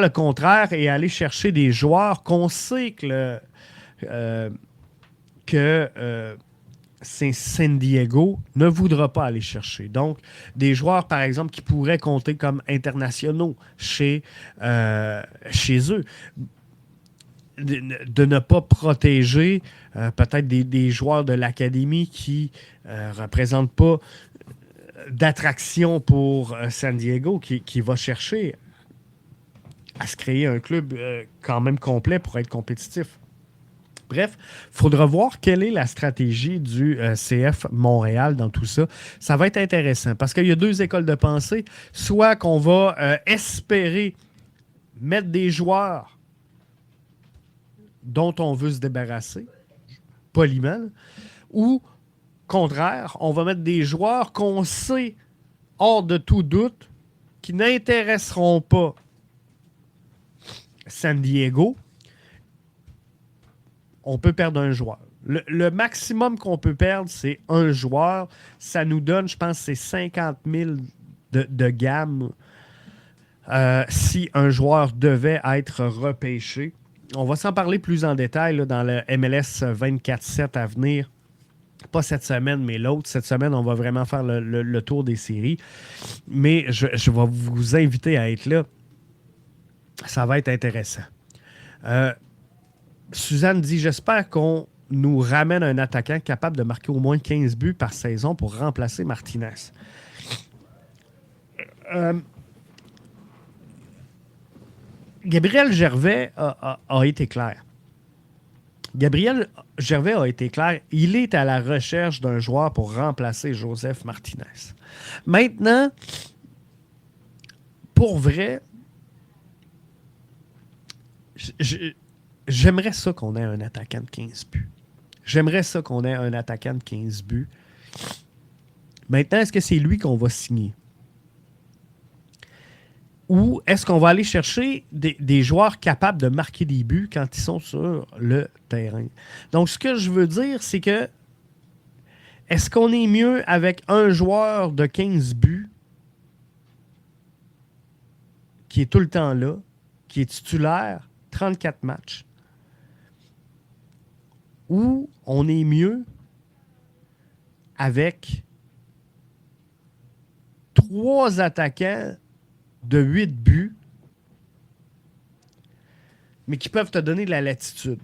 le contraire et aller chercher des joueurs qu'on sait que c'est San Diego ne voudra pas aller chercher. Donc, des joueurs, par exemple, qui pourraient compter comme internationaux chez eux. De ne pas protéger peut-être des joueurs de l'académie qui ne représentent pas d'attraction pour San Diego, qui va chercher à se créer un club quand même complet pour être compétitif. Bref, il faudra voir quelle est la stratégie du CF Montréal dans tout ça. Ça va être intéressant parce qu'il y a 2 écoles de pensée. Soit qu'on va espérer mettre des joueurs dont on veut se débarrasser, poliment, ou, contraire, on va mettre des joueurs qu'on sait, hors de tout doute, qui n'intéresseront pas San Diego. On peut perdre un joueur. Le maximum qu'on peut perdre, c'est un joueur. Ça nous donne, je pense, c'est 50 000 de gamme si un joueur devait être repêché. On va s'en parler plus en détail là, dans le MLS 24/7 à venir. Pas cette semaine, mais l'autre. Cette semaine, on va vraiment faire le tour des séries. Mais je vais vous inviter à être là. Ça va être intéressant. Suzanne dit « J'espère qu'on nous ramène un attaquant capable de marquer au moins 15 buts par saison pour remplacer Martinez. » Gabriel Gervais a été clair. Gabriel Gervais a été clair. Il est à la recherche d'un joueur pour remplacer Joseph Martinez. Maintenant, pour vrai, j'aimerais ça qu'on ait un attaquant de 15 buts. J'aimerais ça qu'on ait un attaquant de 15 buts. Maintenant, est-ce que c'est lui qu'on va signer? Ou est-ce qu'on va aller chercher des joueurs capables de marquer des buts quand ils sont sur le terrain? Donc, ce que je veux dire, c'est que est-ce qu'on est mieux avec un joueur de 15 buts qui est tout le temps là, qui est titulaire, 34 matchs, ou on est mieux avec 3 attaquants de 8 buts, mais qui peuvent te donner de la latitude.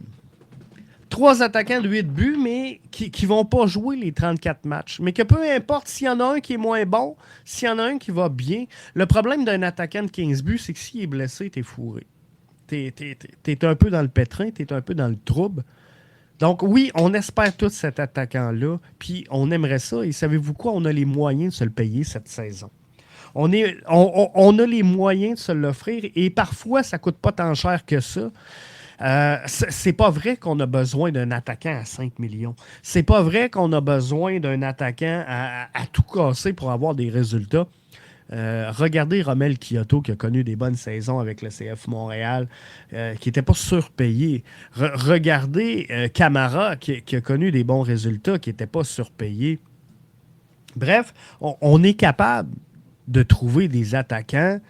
3 attaquants de 8 buts, mais qui ne vont pas jouer les 34 matchs. Mais que peu importe s'il y en a un qui est moins bon, s'il y en a un qui va bien, le problème d'un attaquant de 15 buts, c'est que s'il est blessé, t'es fourré. T'es un peu dans le pétrin, t'es un peu dans le trouble. Donc oui, on espère tous cet attaquant-là, puis on aimerait ça. Et savez-vous quoi? On a les moyens de se le payer cette saison. On a les moyens de se l'offrir et parfois, ça ne coûte pas tant cher que ça. C'est pas vrai qu'on a besoin d'un attaquant à 5 millions. C'est pas vrai qu'on a besoin d'un attaquant à tout casser pour avoir des résultats. Regardez Romel Kyoto qui a connu des bonnes saisons avec le CF Montréal, qui n'était pas surpayé. Regardez Camara qui a connu des bons résultats, qui n'était pas surpayé. Bref, on est capable de trouver des attaquants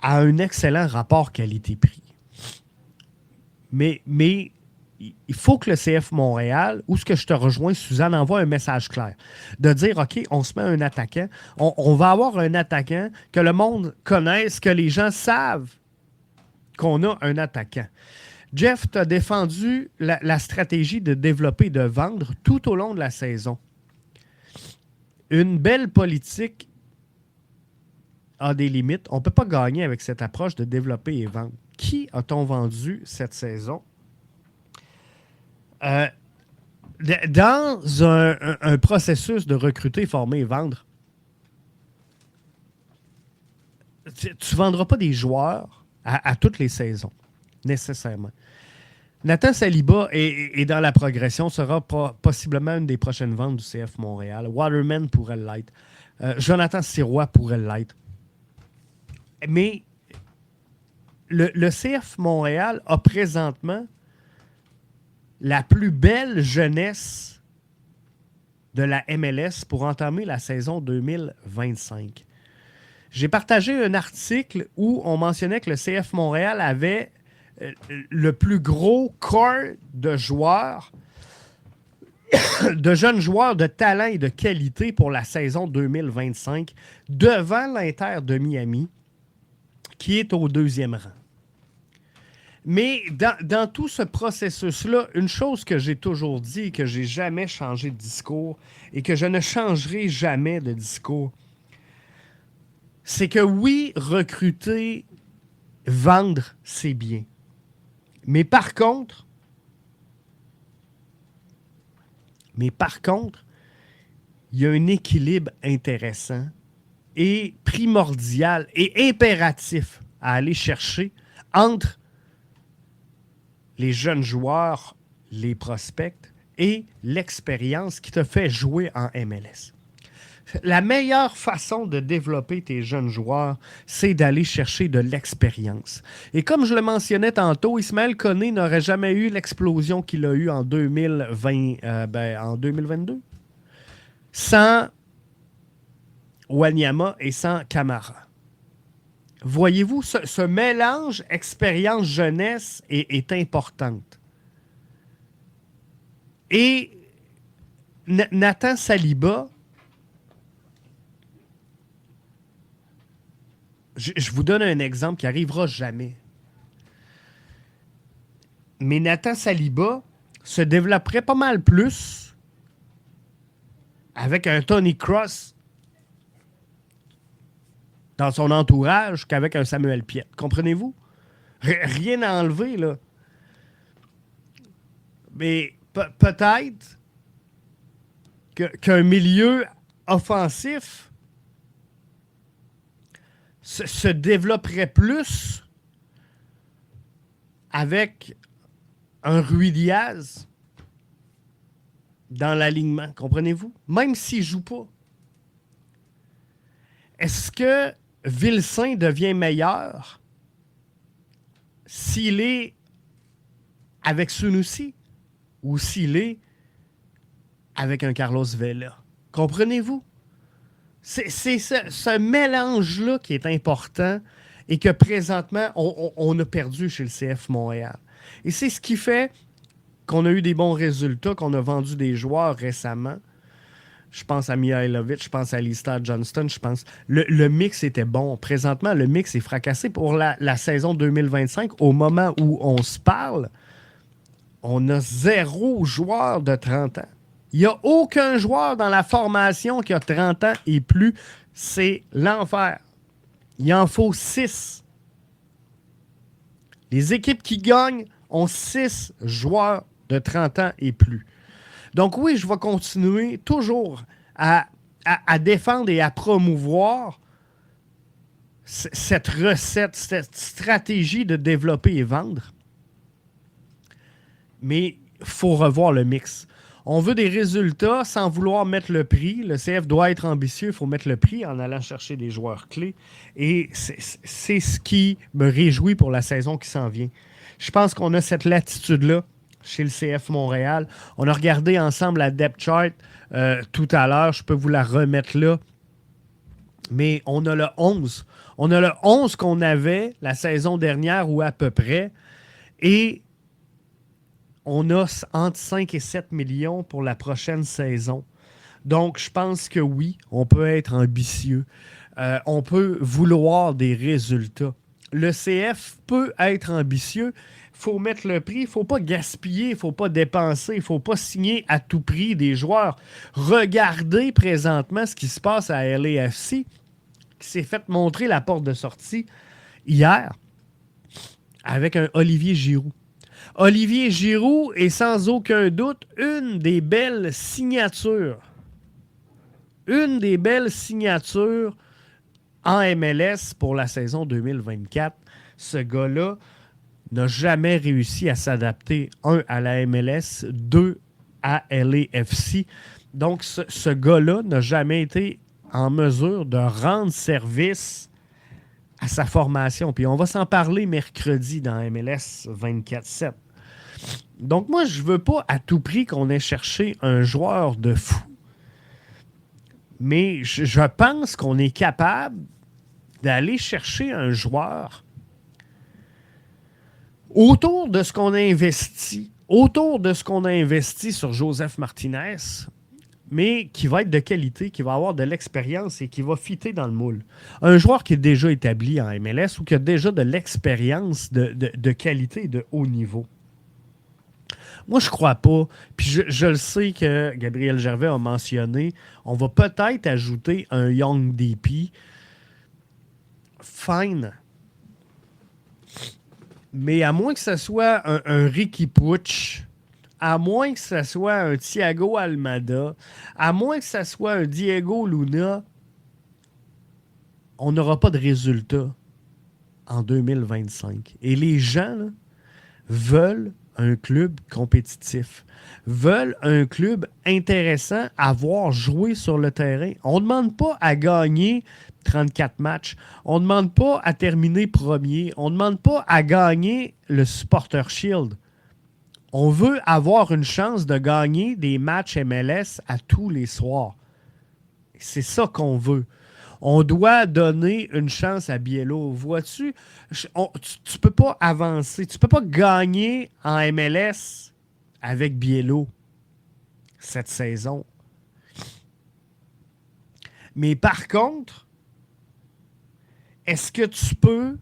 à un excellent rapport qualité-prix. Mais il faut que le CF Montréal, où ce que je te rejoins, Suzanne, envoie un message clair. De dire, OK, on se met un attaquant. On va avoir un attaquant que le monde connaisse, que les gens savent qu'on a un attaquant. Jeff, tu as défendu la stratégie de développer et de vendre tout au long de la saison. Une belle politique a des limites. On ne peut pas gagner avec cette approche de développer et vendre. Qui a-t-on vendu cette saison? Dans un processus de recruter, former et vendre, tu ne vendras pas des joueurs à toutes les saisons, nécessairement. Nathan Saliba est dans la progression, sera possiblement une des prochaines ventes du CF Montréal. Waterman pourrait l'être. Jonathan Sirois pourrait l'être. Mais le CF Montréal a présentement la plus belle jeunesse de la MLS pour entamer la saison 2025. J'ai partagé un article où on mentionnait que le CF Montréal avait le plus gros corps de joueurs, de jeunes joueurs de talent et de qualité pour la saison 2025, devant l'Inter de Miami, qui est au 2e rang. Mais dans tout ce processus-là, une chose que j'ai toujours dit et que j'ai jamais changé de discours et que je ne changerai jamais de discours, c'est que oui, recruter, vendre, c'est bien. Mais par contre, il y a un équilibre intéressant et primordial et impératif à aller chercher entre les jeunes joueurs, les prospects et l'expérience qui te fait jouer en MLS. La meilleure façon de développer tes jeunes joueurs, c'est d'aller chercher de l'expérience. Et comme je le mentionnais tantôt, Ismaël Koné n'aurait jamais eu l'explosion qu'il a eue en 2022 sans Wanyama et sans Camara. Voyez-vous, ce mélange expérience-jeunesse est importante. Et Nathan Saliba, je vous donne un exemple qui n'arrivera jamais. Mais Nathan Saliba se développerait pas mal plus avec un Tony Kroos dans son entourage qu'avec un Samuel Piette. Comprenez-vous? Rien à enlever, là. Mais peut-être qu'un milieu offensif se développerait plus avec un Rui Diaz dans l'alignement, comprenez-vous? Même s'il ne joue pas. Est-ce que Vilsain devient meilleur s'il est avec Sunusi ou s'il est avec un Carlos Vela? Comprenez-vous? C'est ce mélange-là qui est important et que présentement, on a perdu chez le CF Montréal. Et c'est ce qui fait qu'on a eu des bons résultats, qu'on a vendu des joueurs récemment. Je pense à Mihailovic, je pense à Alistair Johnston, je pense... Le mix était bon. Présentement, le mix est fracassé. Pour la saison 2025, au moment où on se parle, on a 0 joueur de 30 ans. Il n'y a aucun joueur dans la formation qui a 30 ans et plus. C'est l'enfer. Il en faut 6. Les équipes qui gagnent ont 6 joueurs de 30 ans et plus. Donc oui, je vais continuer toujours à défendre et à promouvoir cette recette, cette stratégie de développer et vendre. Mais il faut revoir le mix. On veut des résultats sans vouloir mettre le prix. Le CF doit être ambitieux. Il faut mettre le prix en allant chercher des joueurs clés. Et c'est ce qui me réjouit pour la saison qui s'en vient. Je pense qu'on a cette latitude-là chez le CF Montréal. On a regardé ensemble la depth chart tout à l'heure. Je peux vous la remettre là. Mais on a le 11. On a le 11 qu'on avait la saison dernière ou à peu près. Et on a entre 5 et 7 millions pour la prochaine saison. Donc, je pense que oui, on peut être ambitieux. On peut vouloir des résultats. Le CF peut être ambitieux. Il faut mettre le prix. Il ne faut pas gaspiller. Il ne faut pas dépenser. Il ne faut pas signer à tout prix des joueurs. Regardez présentement ce qui se passe à LAFC, qui s'est fait montrer la porte de sortie hier avec un Olivier Giroud. Olivier Giroud est sans aucun doute une des belles signatures. Une des belles signatures en MLS pour la saison 2024. Ce gars-là n'a jamais réussi à s'adapter, 1, à la MLS, 2, à LAFC. Donc, ce gars-là n'a jamais été en mesure de rendre service à sa formation. Puis on va s'en parler mercredi dans MLS 24/7. Donc moi, je veux pas à tout prix qu'on ait cherché un joueur de fou. Mais je pense qu'on est capable d'aller chercher un joueur autour de ce qu'on a investi, sur Joseph Martinez, mais qui va être de qualité, qui va avoir de l'expérience et qui va fitter dans le moule. Un joueur qui est déjà établi en MLS ou qui a déjà de l'expérience de qualité de haut niveau. Moi, je crois pas. Puis je le sais que Gabriel Gervais a mentionné, on va peut-être ajouter un Young DP. Fine. Mais à moins que ce soit un Ricky Puig, à moins que ce soit un Thiago Almada, à moins que ce soit un Diego Luna, on n'aura pas de résultat en 2025. Et les gens là, veulent un club compétitif, veulent un club intéressant à voir jouer sur le terrain. On ne demande pas à gagner 34 matchs. On ne demande pas à terminer premier. On ne demande pas à gagner le Supporter Shield. On veut avoir une chance de gagner des matchs MLS à tous les soirs. C'est ça qu'on veut. On doit donner une chance à Biello. Vois-tu, tu ne peux pas avancer. Tu ne peux pas gagner en MLS avec Biello cette saison. Mais par contre, est-ce que tu peux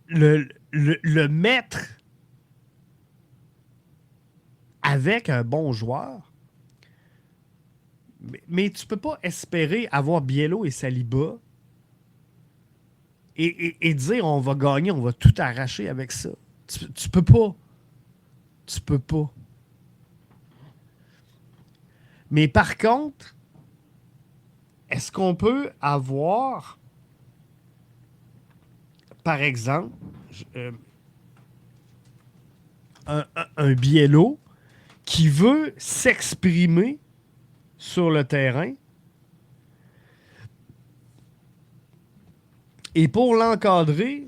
le mettre avec un bon joueur? Mais tu ne peux pas espérer avoir Biello et Saliba et dire on va gagner, on va tout arracher avec ça. Tu peux pas. Tu peux pas. Mais par contre, est-ce qu'on peut avoir, par exemple, un biello qui veut s'exprimer sur le terrain et pour l'encadrer,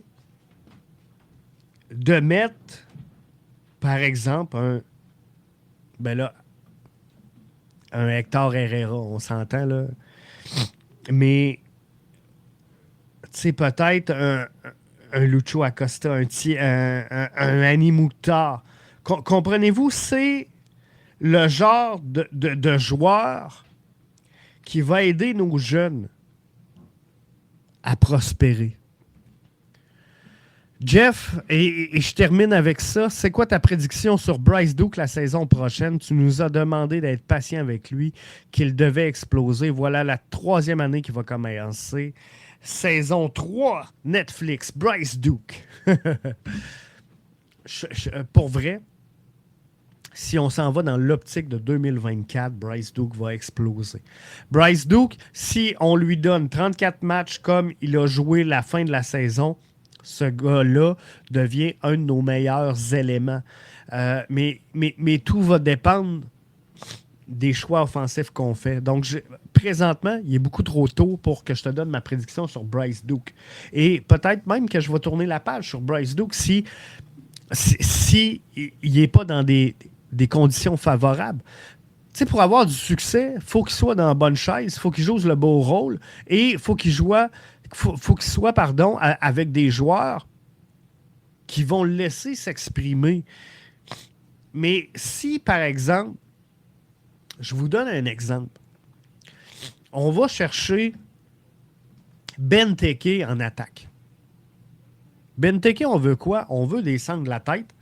de mettre, par exemple, un Hector Herrera, on s'entend, là. Mais, tu sais, peut-être un Lucho Acosta, un Annie Mouktar. Comprenez-vous, c'est le genre de joueur qui va aider nos jeunes à prospérer. Jeff, et je termine avec ça, c'est quoi ta prédiction sur Bryce Duke la saison prochaine? Tu nous as demandé d'être patient avec lui, qu'il devait exploser. Voilà la 3e année qui va commencer. Saison 3, Netflix, Bryce Duke. Pour vrai, si on s'en va dans l'optique de 2024, Bryce Duke va exploser. Bryce Duke, si on lui donne 34 matchs comme il a joué la fin de la saison, ce gars-là devient un de nos meilleurs éléments. Mais tout va dépendre des choix offensifs qu'on fait. Donc, présentement, il est beaucoup trop tôt pour que je te donne ma prédiction sur Bryce Duke. Et peut-être même que je vais tourner la page sur Bryce Duke si il n'est pas dans des conditions favorables. Tu sais, pour avoir du succès, il faut qu'il soit dans la bonne chaise, il faut qu'il joue le beau rôle et il faut qu'il soit avec des joueurs qui vont le laisser s'exprimer. Mais si, par exemple, je vous donne un exemple, on va chercher Benteke en attaque. Benteke, on veut quoi? On veut des centres de la tête,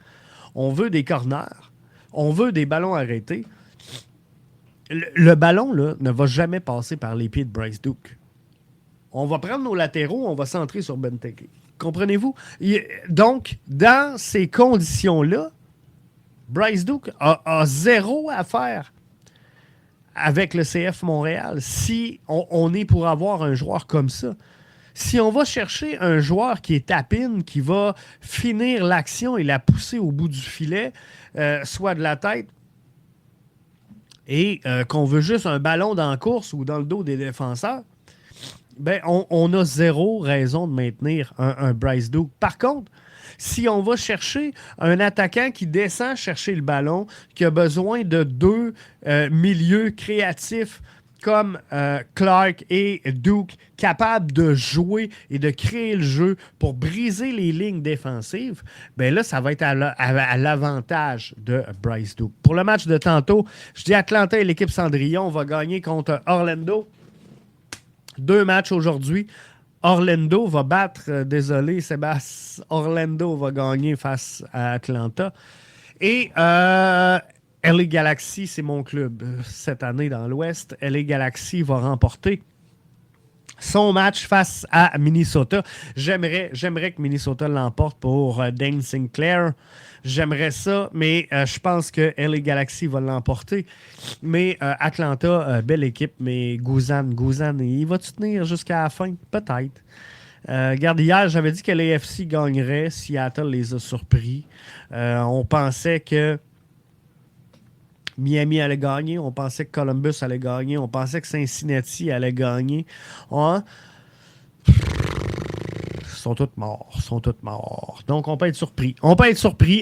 on veut des corners, on veut des ballons arrêtés. Le ballon là, ne va jamais passer par les pieds de Bryce Duke. On va prendre nos latéraux, on va centrer sur Benteke. Comprenez-vous? Donc, dans ces conditions-là, Bryce Duke a zéro à faire avec le CF Montréal si on est pour avoir un joueur comme ça. Si on va chercher un joueur qui est tapine, qui va finir l'action et la pousser au bout du filet, soit de la tête, et qu'on veut juste un ballon dans la course ou dans le dos des défenseurs, ben on a zéro raison de maintenir un Bryce Duke. Par contre, si on va chercher un attaquant qui descend chercher le ballon, qui a besoin de deux milieux créatifs comme Clark et Duke, capables de jouer et de créer le jeu pour briser les lignes défensives, ben là, ça va être à l'avantage de Bryce Duke. Pour le match de tantôt, je dis Atlanta et l'équipe Cendrillon va gagner contre Orlando. 2 matchs aujourd'hui. Orlando va battre, désolé Sébastien, Orlando va gagner face à Atlanta. Et LA Galaxy, c'est mon club cette année dans l'Ouest. LA Galaxy va remporter son match face à Minnesota. J'aimerais que Minnesota l'emporte pour Dane Sinclair. J'aimerais ça, mais je pense que LA Galaxy va l'emporter. Mais Atlanta, belle équipe, mais Guzan, il va-tu tenir jusqu'à la fin? Peut-être. Regarde, hier, j'avais dit que l'AFC gagnerait. Seattle les a surpris. On pensait que Miami allait gagner. On pensait que Columbus allait gagner. On pensait que Cincinnati allait gagner. Hein? Sont toutes morts. Donc, on peut être surpris.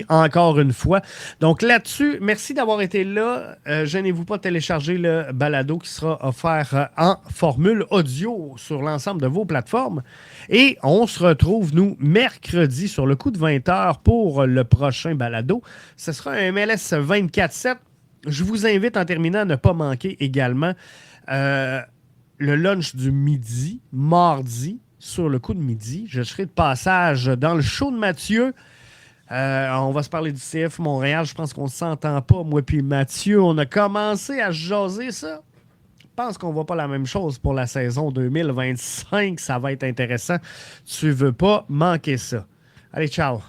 Encore une fois. Donc, là-dessus, merci d'avoir été là. Gênez-vous pas de télécharger le balado qui sera offert en formule audio sur l'ensemble de vos plateformes. Et on se retrouve, nous, mercredi sur le coup de 20h pour le prochain balado. Ce sera un MLS 24/7. Je vous invite en terminant à ne pas manquer également le lunch du midi, mardi, sur le coup de midi. Je serai de passage dans le show de Mathieu. On va se parler du CF Montréal. Je pense qu'on ne s'entend pas, moi puis Mathieu. On a commencé à jaser ça. Je pense qu'on ne voit pas la même chose pour la saison 2025. Ça va être intéressant. Tu ne veux pas manquer ça. Allez, ciao.